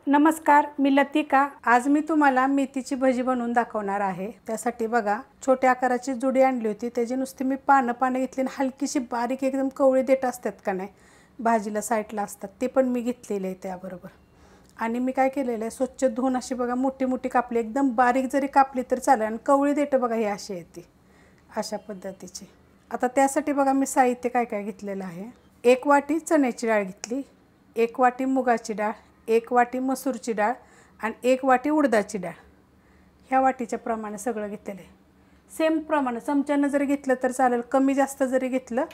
नमस्कार, मी लतिका। आज मी तुम्हाला मेथीची भजी बनवून दाखवणार आहे। त्यासाठी बघा, छोट्या आकाराची जुडी आणली होती। त्याची नुसती मी पानं घेतली आणि हलकीशी बारीक एकदम कवळी देठ असतात का नाही, भाजीला साईडला असतात, ते पण मी घेतलेले आहे त्याबरोबर। आणि मी काय केलेलं आहे, स्वच्छ धुवून अशी बघा मोठी मोठी कापली, एकदम बारीक जरी कापली तर चालेल। आणि कवळी देठ बघा ही अशी येते, अशा पद्धतीची। आता त्यासाठी बघा मी साहित्य काय काय घेतलेलं आहे। 1 वाटी चण्याची डाळ घेतली, 1 वाटी मुगाची डाळ, 1 वाटी मसूरची डाळ आणि 1 वाटी उडदाची डाळ। ह्या वाटीच्या प्रमाणे सगळं घेतलेलं आहे। सेम प्रमाणे चमच्यानं जरी घेतलं तर चालेल, कमी जास्त जरी घेतलं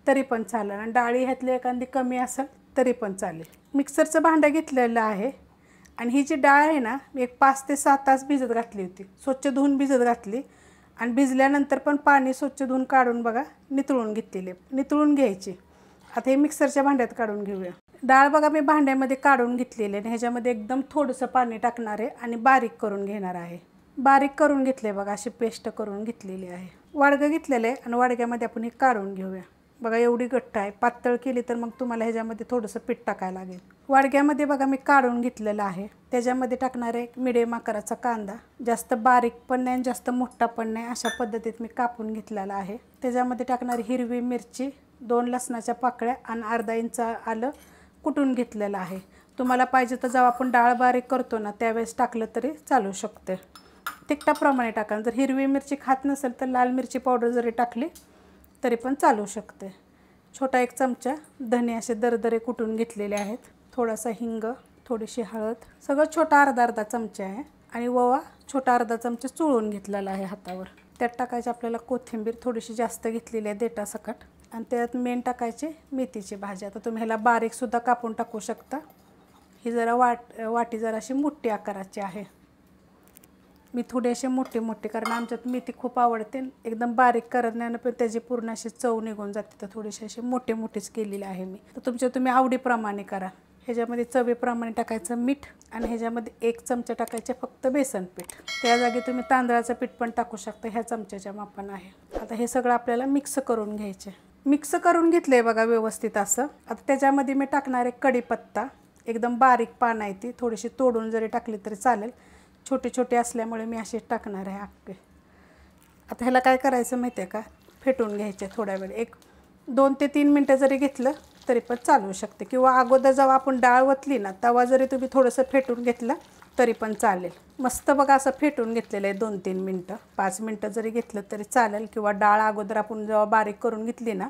तरी पण चालेल। आणि डाळी ह्यातली एखादी कमी असेल तरी पण चालेल। मिक्सरचं भांडं घेतलेलं आहे आणि ही जी डाळ आहे ना, मी एक 5 ते 6 तास भिजत घातली होती। स्वच्छ धुवून भिजत घातली आणि भिजल्यानंतर पण पाणी स्वच्छ धुवून काढून बघा नितळून घेतलेले, नितळून घ्यायची। आता हे मिक्सरच्या भांड्यात काढून घेऊया। डाळ बघा मी भांड्यामध्ये काढून घेतलेले आणि ह्याच्यामध्ये एकदम थोडंसं पाणी टाकणार आहे आणि बारीक करून घेणार आहे। बारीक करून घेतले बघा, अशी पेस्ट करून घेतलेली आहे। वाडगं घेतलेलं आहे आणि वाडग्यामध्ये आपण हे काढून घेऊया। बघा एवढी घट्ट आहे, पातळ केली तर मग तुम्हाला ह्याच्यामध्ये थोडंसं पीठ टाकायला लागेल। वाडग्यामध्ये बघा मी काढून घेतलेलं आहे। त्याच्यामध्ये टाकणार आहे मिडियम आकाराचा कांदा, जास्त बारीक पण नाही जास्त मोठा पण नाही, अशा पद्धतीत मी कापून घेतलेला आहे। त्याच्यामध्ये टाकणार हिरवी मिरची, 2 लसणाच्या पाकळ्या आणि अर्धा इंच आलं कुटून घेतलेलं आहे। तुम्हाला पाहिजे तर जेव्हा आपण डाळ बारीक करतो ना त्यावेळेस टाकलं तरी चालू शकते। तिखटाप्रमाणे टाका, जर हिरवी मिरची खात नसेल तर लाल मिरची पावडर जरी टाकली तरी पण चालू शकते। छोटा 1 चमचा धने असे दरदरे कुटून घेतलेले आहेत, थोडासा हिंग, थोडीशी हळद, सगळं छोटा अर्धा चमचा आहे। आणि ओवा छोटा अर्धा चमचा चुळून घेतलेला आहे हातावर। त्यात टाकायची आपल्याला कोथिंबीर थोडीशी जास्त घेतलेली आहे देठासकट, आणि त्यात मेन टाकायची मेथीची भाजी। आता तुम्ही ह्याला बारीक सुद्धा कापून टाकू शकता। ही जरा वाटी जरा अशी मोठी आकाराची आहे। मी थोडी अशी मोठी कारण आमच्यात मेथी खूप आवडते, एकदम बारीक करत नाही पण त्याची पूर्ण अशी चव निघून जाते, तर थोडीशी अशी मोठीच केलेली आहे मी। तर तुम्ही आवडीप्रमाणे करा। ह्याच्यामध्ये चवीप्रमाणे टाकायचं मीठ आणि ह्याच्यामध्ये 1 चमचा टाकायचे फक्त बेसन पीठ। त्या जागी तुम्ही तांदळाचं पीठ पण टाकू शकता, ह्या चमच्याच्या मापानं आहे। आता हे सगळं आपल्याला मिक्स करून घ्यायचे। मिक्स करून घेतले बघा व्यवस्थित असं। आता त्याच्यामध्ये मी टाकणार आहे कढीपत्ता, एकदम बारीक पानं आहे ती, थोडीशी तोडून जरी टाकली तरी चालेल, छोटे असल्यामुळे मी असे टाकणार आहे अख्खे। आता ह्याला काय करायचं माहिती आहे का, फेटून घ्यायचे थोड्या वेळ, 2 ते 3 मिनटं जरी घेतलं तरी पण चालू शकते। किंवा अगोदर जेव्हा आपण डाळ वतली ना तेव्हा जरी तुम्ही थोडंसं फेटून घेतलं तरी पण चालेल। मस्त बघा असं फेटून घेतलेलं आहे 2-3 मिनटं, 5 मिनटं जरी घेतलं तरी चालेल। किंवा डाळ अगोदर आपण जेव्हा बारीक करून घेतली ना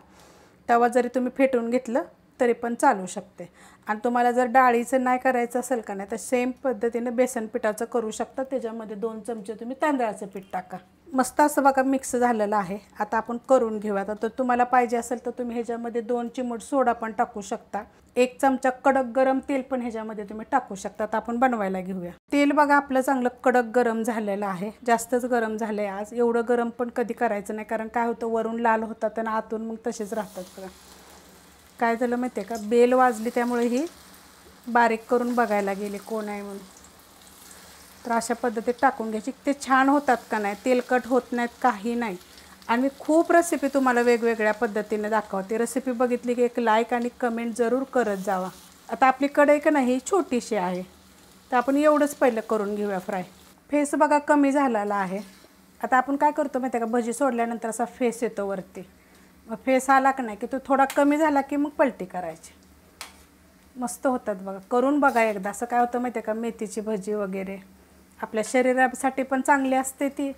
तेव्हा जरी तुम्ही फेटून घेतलं तरी पण चालू शकते। आणि तुम्हाला जर डाळीचं नाही करायचं असेल का नाही तर सेम पद्धतीने बेसन पिठाचं करू शकता। त्याच्यामध्ये 2 चमचे तुम्ही तांदळाचं पीठ टाका। मस्त असं बघा मिक्स झालेलं आहे। आता आपण करून घेऊया। आता तुम्हाला पाहिजे असेल तर तुम्ही ह्याच्यामध्ये 2 चिमूट सोडा पण टाकू शकता, 1 चमचा कडक गरम तेल पण ह्याच्यामध्ये तुम्ही टाकू शकता। आता आपण बनवायला घेऊया। तेल बघा आपलं चांगलं कडक गरम झालेलं आहे, जास्तच गरम झालं आहे आज। एवढं गरम पण कधी करायचं नाही, कारण काय होतं वरून लाल होतात आणि आतून मग तसेच राहतात बघा। काय झालं माहिती आहे का, बेल वाजली त्यामुळे ही बारीक करून बघायला गेले कोण आहे म्हणून। तर अशा पद्धतीत टाकून घ्यायची। ते छान होतात का नाही, तेलकट होत नाहीत, काही नाही। आणि खूप रेसिपी तुम्हाला वेगवेगळ्या पद्धतीने दाखवते। रेसिपी बघितली की एक लाईक आणि कमेंट जरूर करत जावा। आता आपली कढई का नाही छोटीशी आहे, तर आपण एवढंच पहिलं करून घेऊया फ्राय। फेस बघा कमी झालेला आहे। आता आपण काय करतो माहिती आहे का, भजी सोडल्यानंतर असा फेस येतो वरती, मग फेस आला का नाही की तो थोडा कमी झाला की मग पलटी करायची। मस्त होतात बघा, करून बघा एकदा। असं काय होतं माहिती आहे का, मेथीची भजी वगैरे आपल्या शरीरासाठी पण चांगली असते ती,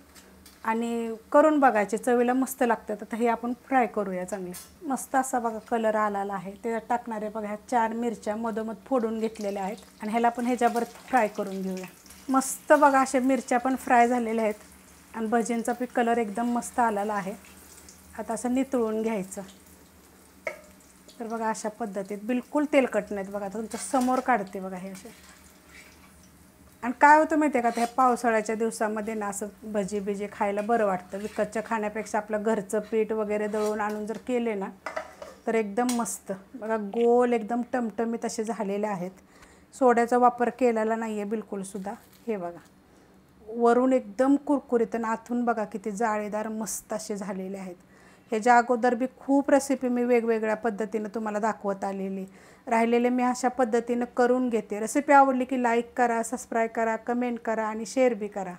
आणि करून बघायची, चवीला मस्त लागतात। आता हे आपण फ्राय करूया चांगले। मस्त असा बघा कलर आलेला आहे। त्याच्यात टाकणार आहे बघा ह्या 4 मिरच्या मधोमध फोडून घेतलेल्या आहेत आणि ह्याला पण ह्याच्यावर फ्राय करून घेऊया। मस्त बघा अशा मिरच्या पण फ्राय झालेल्या आहेत आणि भजींचा पण कलर एकदम मस्त आलेला आहे। आता असं नितळून घ्यायचं। तर बघा अशा पद्धतीत बिलकुल तेलकट नाहीत बघा, तुमच्या समोर काढते बघा हे असे। आणि काय होतं माहिती आहे का, त्या पावसाळ्याच्या दिवसामध्ये ना असं भजी बिजी खायला बरं वाटतं। विकतच्या खाण्यापेक्षा आपलं घरचं पीठ वगैरे दळून आणून जर केले ना तर एकदम मस्त बघा, गोल एकदम टमटमीत असे झालेले आहेत। सोड्याचा वापर केलेला नाही आहे बिलकुलसुद्धा। हे बघा वरून एकदम कुरकुरीत आणि आतून बघा किती जाळीदार मस्त असे झालेले आहेत। ह्याच्या अगोदर बी खूप रेसिपी मी वेगवेगळ्या पद्धतीने तुम्हाला दाखवत आलेली, राहिलेले मी अशा पद्धतीनं करून घेते. रेसिपी आवडली की लाईक करा, सबस्क्राईब करा, कमेंट करा आणि शेअर बी करा.